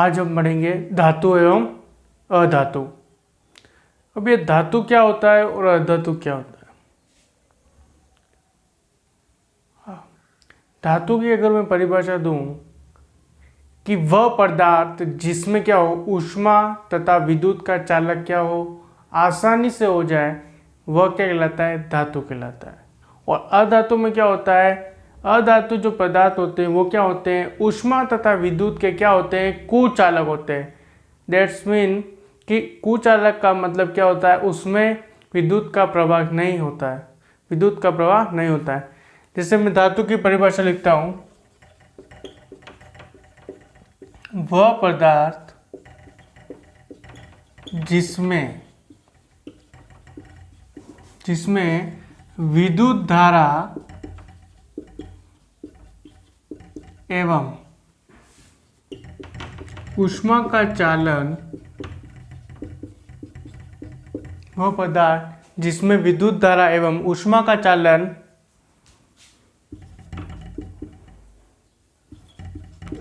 आज हम पढ़ेंगे धातु एवं अधातु। अब ये धातु क्या होता है और अधातु क्या होता है। धातु की अगर मैं परिभाषा दूं कि वह पदार्थ जिसमें क्या हो, ऊष्मा तथा विद्युत का चालक क्या हो, आसानी से हो जाए, वह क्या कहलाता है, धातु कहलाता है। और अधातु में क्या होता है, अधातु जो पदार्थ होते हैं वो क्या होते हैं, ऊष्मा तथा विद्युत के क्या होते हैं, कुचालक होते हैं। दैट्स मीन कि कुचालक का मतलब क्या होता है, उसमें विद्युत का प्रवाह नहीं होता है, विद्युत का प्रवाह नहीं होता है। जैसे मैं धातु की परिभाषा लिखता हूं, वह पदार्थ जिसमें विद्युत धारा एवं ऊष्मा का चालन, वह पदार्थ जिसमें विद्युत धारा एवं ऊष्मा का चालन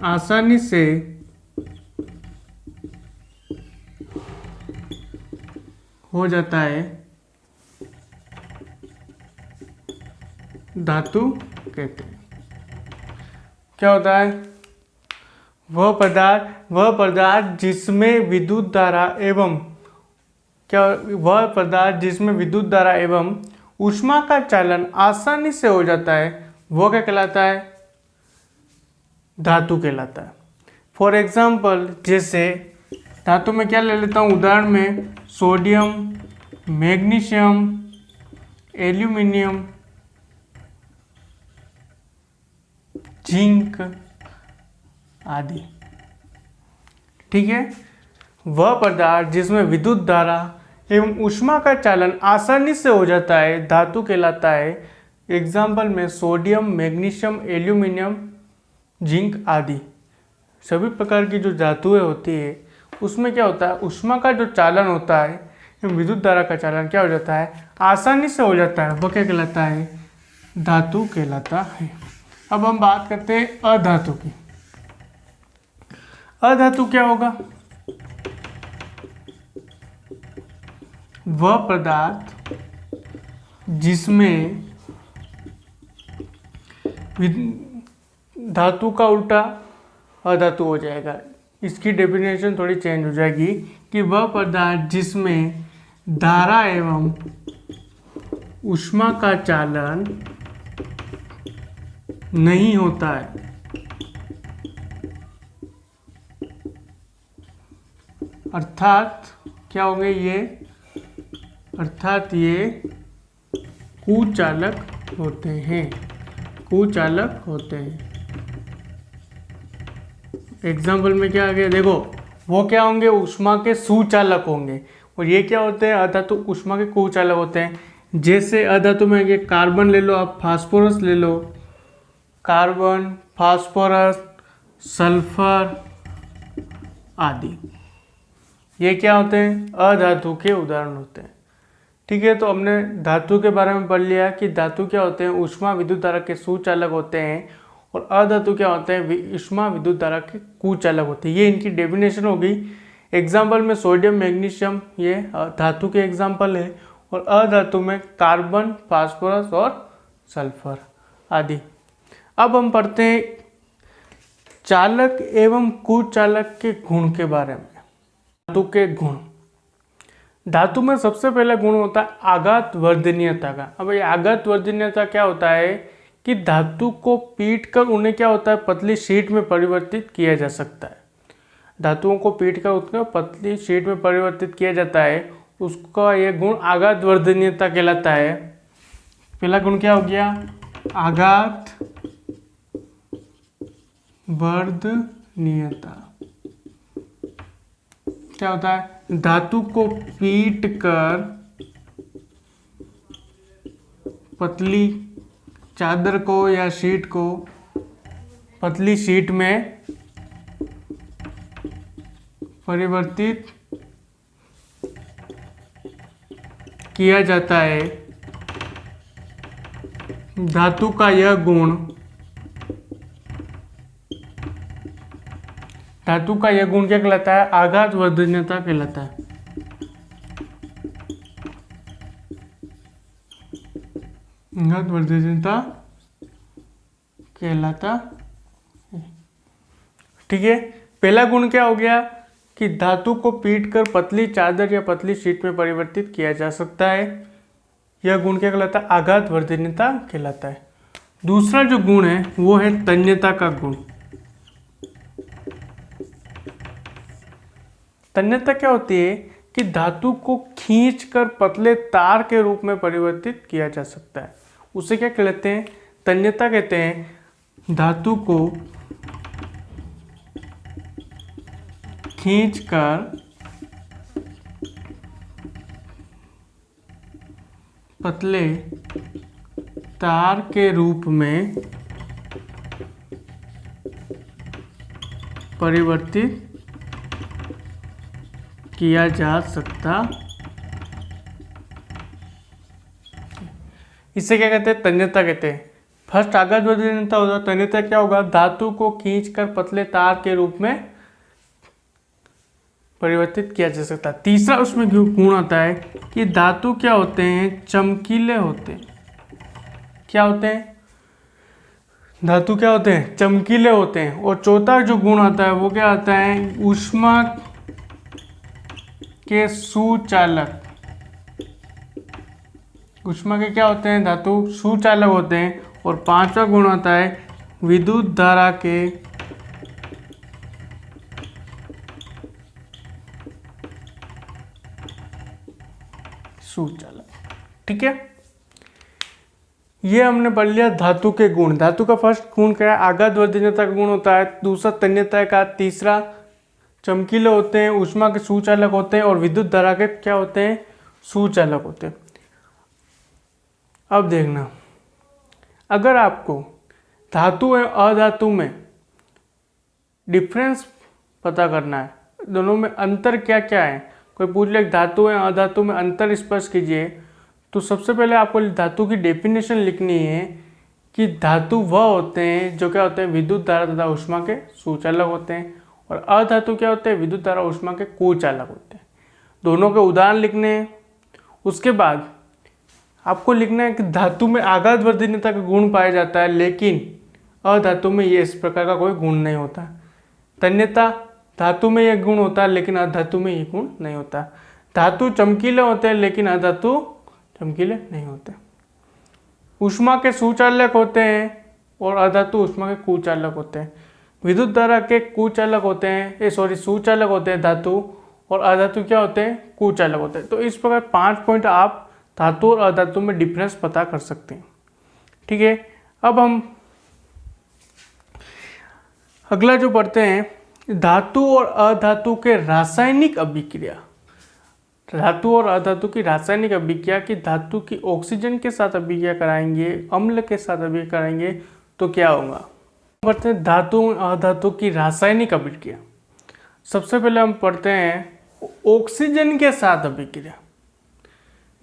आसानी से हो जाता है, धातु कहते हैं। क्या होता है, वह पदार्थ जिसमें विद्युत धारा एवं वह पदार्थ जिसमें विद्युत धारा एवं ऊष्मा का चालन आसानी से हो जाता है, वो क्या कहलाता है, धातु कहलाता है। फॉर एग्जाम्पल, जैसे धातु में क्या ले लेता हूँ, उदाहरण में सोडियम, मैग्नीशियम, एल्यूमिनियम, जिंक आदि। ठीक है, वह पदार्थ जिसमें विद्युत धारा एवं ऊष्मा का चालन आसानी से हो जाता है, धातु कहलाता है। एग्जाम्पल में सोडियम, मैग्नीशियम, एल्यूमिनियम, जिंक आदि सभी प्रकार की जो धातुएं होती है उसमें क्या होता है, ऊष्मा का जो चालन होता है एवं विद्युत धारा का चालन क्या हो जाता है, आसानी से हो जाता है, वह क्या कहलाता है, धातु कहलाता है। अब हम बात करते हैं अधातु की। अधातु क्या होगा, वह पदार्थ जिसमें धातु का उल्टा अधातु हो जाएगा। इसकी डेफिनेशन थोड़ी चेंज हो जाएगी कि वह पदार्थ जिसमें धारा एवं ऊष्मा का चालन नहीं होता है, अर्थात क्या होंगे ये, अर्थात ये कुचालक होते हैं, कुचालक होते हैं। एग्जाम्पल में क्या आ गया, देखो वो क्या होंगे, ऊष्मा के सुचालक होंगे। और ये क्या होते हैं, अधातु ऊष्मा के कुचालक होते हैं। जैसे अधातु में आगे कार्बन ले लो, आप फास्फोरस ले लो, कार्बन, फास्फोरस, सल्फर आदि, ये क्या होते हैं, अधातु के उदाहरण होते हैं। ठीक है, तो हमने धातु के बारे में पढ़ लिया कि धातु क्या होते हैं, ऊष्मा विद्युत धारा के सुचालक होते हैं, और अधातु क्या होते हैं, ऊष्मा विद्युत धारा के कुचालक होते हैं। ये इनकी डेफिनेशन होगी। एग्जाम्पल में सोडियम, मैग्नीशियम ये धातु के एग्जाम्पल है, और अधातु में कार्बन, फास्फोरस और सल्फर आदि। अब हम पढ़ते हैं चालक एवं कुचालक के गुण के बारे में। धातु के गुण, धातु में सबसे पहला गुण होता है आघात वर्धनीयता का। अब ये आघात वर्धनीयता क्या होता है कि धातु को पीट कर उन्हें क्या होता है, पतली शीट में परिवर्तित किया जा सकता है। धातुओं को पीट कर उसको पतली शीट में परिवर्तित किया जाता है, उसका यह गुण आघात वर्धनीयता कहलाता है। पहला गुण क्या हो गया, आघात वर्धनीयता। क्या होता है, धातु को पीट कर पतली चादर को या शीट को पतली शीट में परिवर्तित किया जाता है। धातु का यह गुण धातु का यह गुण क्या कहलाता है? आघात वर्धनीयता कहलाता है। आघात वर्धनीयता कहलाता। ठीक है, पहला गुण क्या हो गया कि धातु को पीटकर पतली चादर या पतली शीट में परिवर्तित किया जा सकता है। यह गुण क्या कहलाता है? आघात वर्धनीयता कहलाता है। दूसरा जो गुण है वो है तन्यता का गुण। तन्यता क्या होती है कि धातु को खींचकर पतले तार के रूप में परिवर्तित किया जा सकता है। उसे क्या कहते हैं? तन्यता कहते हैं। धातु को खींचकर पतले तार के रूप में परिवर्तित किया जा सकता। इसे क्या कहते हैं? तन्यता कहते हैं। फर्स्ट आघात वर्धनीयता होगा, तन्यता क्या होगा? धातु को खींचकर पतले तार के रूप में परिवर्तित किया जा सकता है। तीसरा उसमें गुण आता है कि धातु क्या होते हैं? चमकीले होते हैं। क्या होते हैं? धातु क्या होते हैं? चमकीले होते हैं। और चौथा जो गुण आता है वो क्या आता है? ऊष्मा के सुचालक। ऊष्मा के क्या होते हैं? धातु सुचालक होते हैं। और पांचवा गुण आता है विद्युत धारा के सुचालक। ठीक है, ये हमने पढ़ लिया धातु के गुण। धातु का फर्स्ट गुण क्या है? आघात वर्धनीयता का गुण होता है। दूसरा तन्यता का। तीसरा चमकीले होते हैं, ऊष्मा के सुचालक होते हैं। और विद्युत धारा के क्या होते हैं? सुचालक होते हैं। अब देखना, अगर आपको धातु एवं अधातु में डिफरेंस पता करना है, दोनों में अंतर क्या क्या है, कोई पूछ ले धातु एवं अधातु में अंतर स्पष्ट कीजिए, तो सबसे पहले आपको धातु की डेफिनेशन लिखनी है कि धातु वह होते हैं जो क्या होते हैं? विद्युत धारा तथा ऊष्मा के सुचालक होते हैं। और अधातु क्या होते हैं? विद्युत धारा ऊष्मा के कुचालक होते हैं। दोनों के उदाहरण लिखने हैं। उसके बाद आपको लिखना है कि धातु में आघात वर्धनीयता का गुण पाया जाता है, लेकिन अधातु में ये इस प्रकार का कोई गुण नहीं होता। तन्यता धातु में यह गुण होता है, लेकिन अधातु में ये गुण नहीं होता। धातु चमकीले होते हैं, लेकिन अधातु चमकीले नहीं होते। ऊष्मा के सुचालक होते हैं और अधातु ऊष्मा के कुचालक होते हैं। विद्युत धारा के कुचालक होते हैं, सुचालक होते हैं धातु, और अधातु क्या होते हैं? कुचालक होते हैं। तो इस प्रकार 5 पॉइंट आप धातु और अधातु में डिफरेंस पता कर सकते हैं। ठीक है, अब हम अगला जो पढ़ते हैं, धातु और अधातु के रासायनिक अभिक्रिया। धातु और अधातु की रासायनिक अभिक्रिया की धातु की ऑक्सीजन के साथ अभिक्रिया कराएंगे, अम्ल के साथ अभिक्रिया कराएंगे तो क्या होगा? पढ़ते हैं धातु और अधातु की रासायनिक अभिक्रिया। सबसे पहले हम पढ़ते हैं ऑक्सीजन के साथ अभिक्रिया।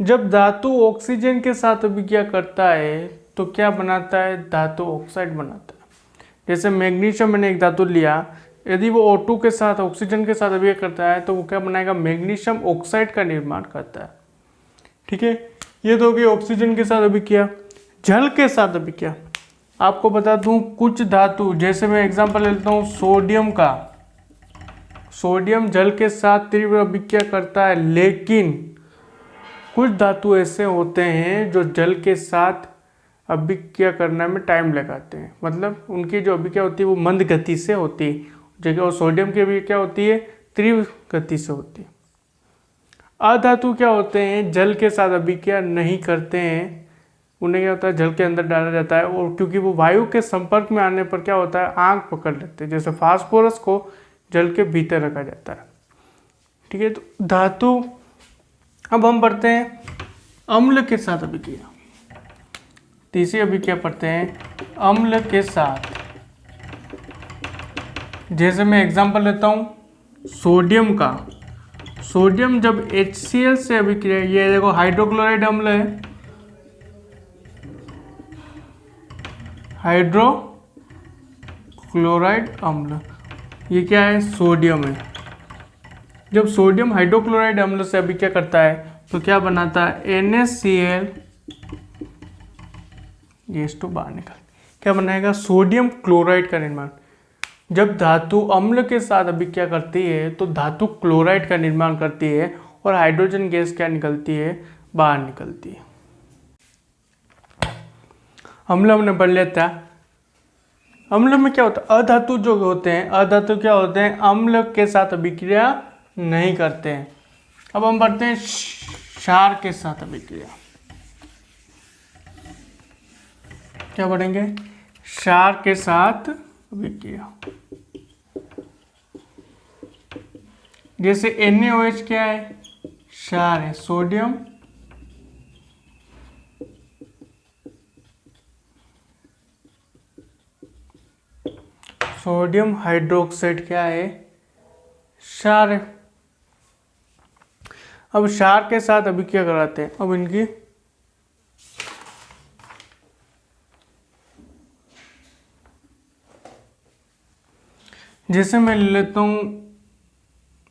जब धातु ऑक्सीजन के साथ अभिक्रिया करता है तो क्या बनाता है? धातु ऑक्साइड बनाता है। जैसे मैग्नीशियम, मैंने एक धातु लिया, यदि वो O2 के साथ ऑक्सीजन के साथ अभिक्रिया करता है तो वो क्या बनाएगा? मैग्नीशियम ऑक्साइड का निर्माण करता है। ठीक है, ये तो हो गई ऑक्सीजन के साथ अभिक्रिया। जल के साथ अभिक्रिया, आपको बता दूं कुछ धातु, जैसे मैं एग्जांपल लेता हूँ सोडियम का। सोडियम जल के साथ तीव्र अभिक्रिया करता है, लेकिन कुछ धातु ऐसे होते हैं जो जल के साथ अभिक्रिया करने में टाइम लगाते हैं, मतलब उनकी जो अभिक्रिया होती है वो मंद गति से होती है, जबकि और सोडियम की अभिक्रिया होती है तीव्र गति से होती है। अधातु क्या होते हैं? जल के साथ अभिक्रिया नहीं करते हैं, उन्हें क्या होता है? जल के अंदर डाला जाता है, और क्योंकि वो वायु के संपर्क में आने पर क्या होता है? आग पकड़ लेते हैं। जैसे फास्फोरस को जल के भीतर रखा जाता है। ठीक है, तो धातु। अब हम पढ़ते हैं अम्ल के साथ अभिक्रिया। तीसरी अभिक्रिया पढ़ते हैं अम्ल के साथ। जैसे मैं एग्जांपल लेता हूँ सोडियम का। सोडियम जब HCl से अभिक्रिया, ये देखो हाइड्रोक्लोराइड अम्ल है, हाइड्रोक्लोराइड अम्ल, ये क्या है, सोडियम है। जब सोडियम हाइड्रोक्लोराइड अम्ल से अभिक्रिया करता है तो क्या बनाता है, NaCl, ये H2 बाहर निकल, क्या बनाएगा, सोडियम क्लोराइड का निर्माण। जब धातु अम्ल के साथ अभिक्रिया करती है तो धातु क्लोराइड का निर्माण करती है और हाइड्रोजन गैस क्या निकलती है, बाहर निकलती है। अम्ल हमने पढ़ लिया था। अम्ल में क्या होता है, अधातु जो होते हैं, अधातु क्या होते हैं, अम्ल के साथ अभिक्रिया नहीं करते हैं। अब हम पढ़ते हैं क्षार के साथ अभिक्रिया। क्या पढ़ेंगे, क्षार के साथ अभिक्रिया। जैसे NaOH क्या है, क्षार है, सोडियम सोडियम हाइड्रोक्साइड क्या है, क्षार है। अब क्षार के साथ अभिक्रिया कराते हैं। अब इनकी जैसे मैं ले लेता हूं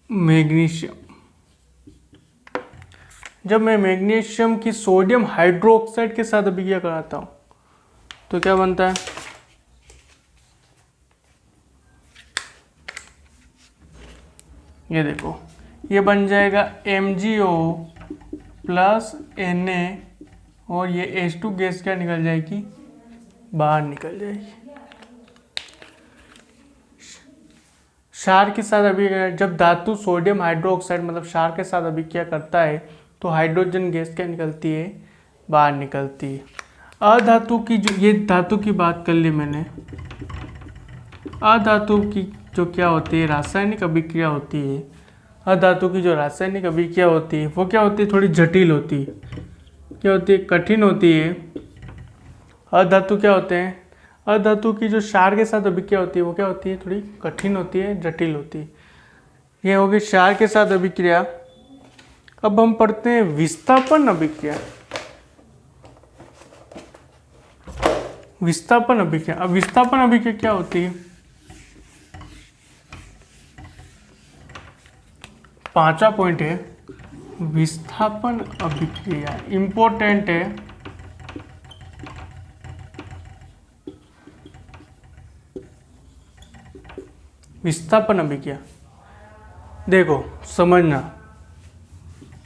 मैग्नीशियम। जब मैं मैग्नीशियम की सोडियम हाइड्रोक्साइड के साथ अभिक्रिया कराता हूं तो क्या बनता है, ये देखो, ये बन जाएगा MgO प्लस Na और ये H2 गैस क्या निकल जाएगी, बाहर निकल जाएगी। क्षार के साथ अभिक्रिया, जब धातु सोडियम हाइड्रोक्साइड मतलब क्षार के साथ अभिक्रिया करता है तो हाइड्रोजन गैस क्या निकलती है, बाहर निकलती है। अधातु की जो, ये धातु की बात कर ली मैंने, अधातु की जो क्या होती है, रासायनिक अभिक्रिया होती है। अधातु की जो रासायनिक अभिक्रिया होती है वो क्या होती है, थोड़ी जटिल होती है। क्या होती है, कठिन होती है। अधातु क्या होते हैं, अधातु की जो क्षार के साथ अभिक्रिया होती है वो क्या होती है, थोड़ी कठिन होती है, जटिल होती है। ये होगी क्षार के साथ अभिक्रिया। अब हम पढ़ते हैं विस्थापन अभिक्रिया। विस्थापन अभिक्रिया, अब विस्थापन अभिक्रिया क्या होती है, पांचवा पॉइंट है विस्थापन अभिक्रिया, इंपॉर्टेंट है। विस्थापन अभिक्रिया देखो समझना,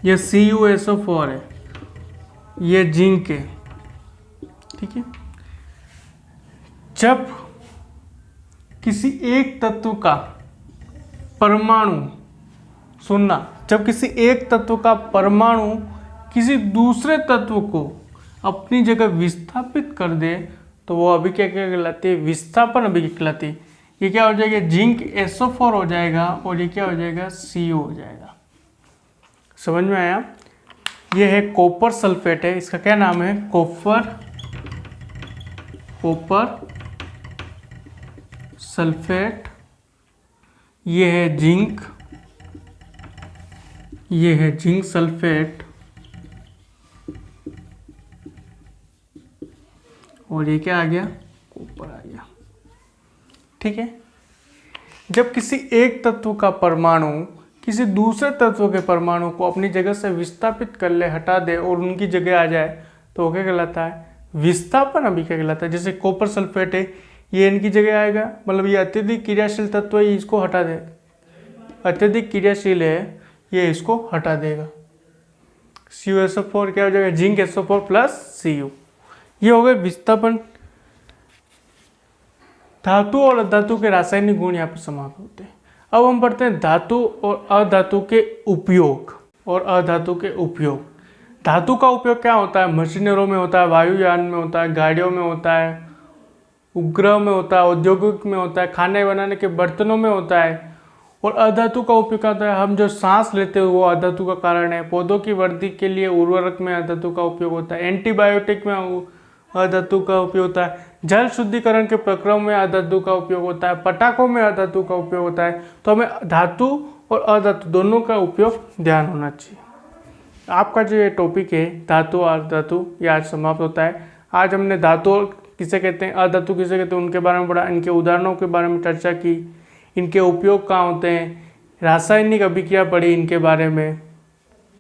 ये CuSO4 है, ये जिंक है, ठीक है। जब किसी एक तत्व का परमाणु, सुनना, जब किसी एक तत्व का परमाणु किसी दूसरे तत्व को अपनी जगह विस्थापित कर दे तो वो अभिक्रिया क्या कहलाती है, विस्थापन अभिक्रिया कहलाती है। ये क्या हो जाएगा, जिंक SO4 हो जाएगा और ये क्या हो जाएगा, CO हो जाएगा। समझ में आया। ये है कॉपर सल्फेट है, इसका क्या नाम है, कॉपर सल्फेट। ये है जिंक, ये है जिंक सल्फेट और ये क्या आ गया, कॉपर आ गया, ठीक है। जब किसी एक तत्व का परमाणु किसी दूसरे तत्व के परमाणु को अपनी जगह से विस्थापित कर ले, हटा दे और उनकी जगह आ जाए तो वो क्या कहलाता है, विस्थापन अभिक्रिया कहलाता है। जैसे कॉपर सल्फेट है, ये इनकी जगह आएगा, मतलब ये अत्यधिक क्रियाशील तत्व है, इसको हटा दे, अत्यधिक क्रियाशील है, ये इसको हटा देगा। CuSO4 क्या हो जाएगा, जिंक SO4 प्लस Cu। ये हो गए विस्थापन। धातु और अधातु के रासायनिक गुण यहाँ पर समाप्त होते हैं। अब हम पढ़ते हैं धातु और अधातु के उपयोग और अधातु के उपयोग। धातु का उपयोग क्या होता है, मशीनरों में होता है, वायुयान में होता है, गाड़ियों में होता है, उपग्रह में होता है, औद्योगिक में होता है, खाने बनाने के बर्तनों में होता है। और अधातु का उपयोग क्या होता है, हम जो सांस लेते हैं वो अधातु का कारण है। पौधों की वृद्धि के लिए उर्वरक में अधातु का उपयोग होता है, एंटीबायोटिक में अधातु का उपयोग होता है, जल शुद्धिकरण के प्रक्रम में अधातु का उपयोग होता है, पटाखों में अधातु का उपयोग होता है। तो हमें धातु और अधातु दोनों का उपयोग ध्यान होना चाहिए। आपका जो ये टॉपिक है धातु और अधातु, ये आज समाप्त होता है। आज हमने धातु किसे कहते हैं, अधातु किसे कहते हैं, उनके बारे में पढ़ा, इनके उदाहरणों के बारे में चर्चा की, इनके उपयोग कहाँ होते हैं, रासायनिक अभिक्रिया पढ़ी इनके बारे में,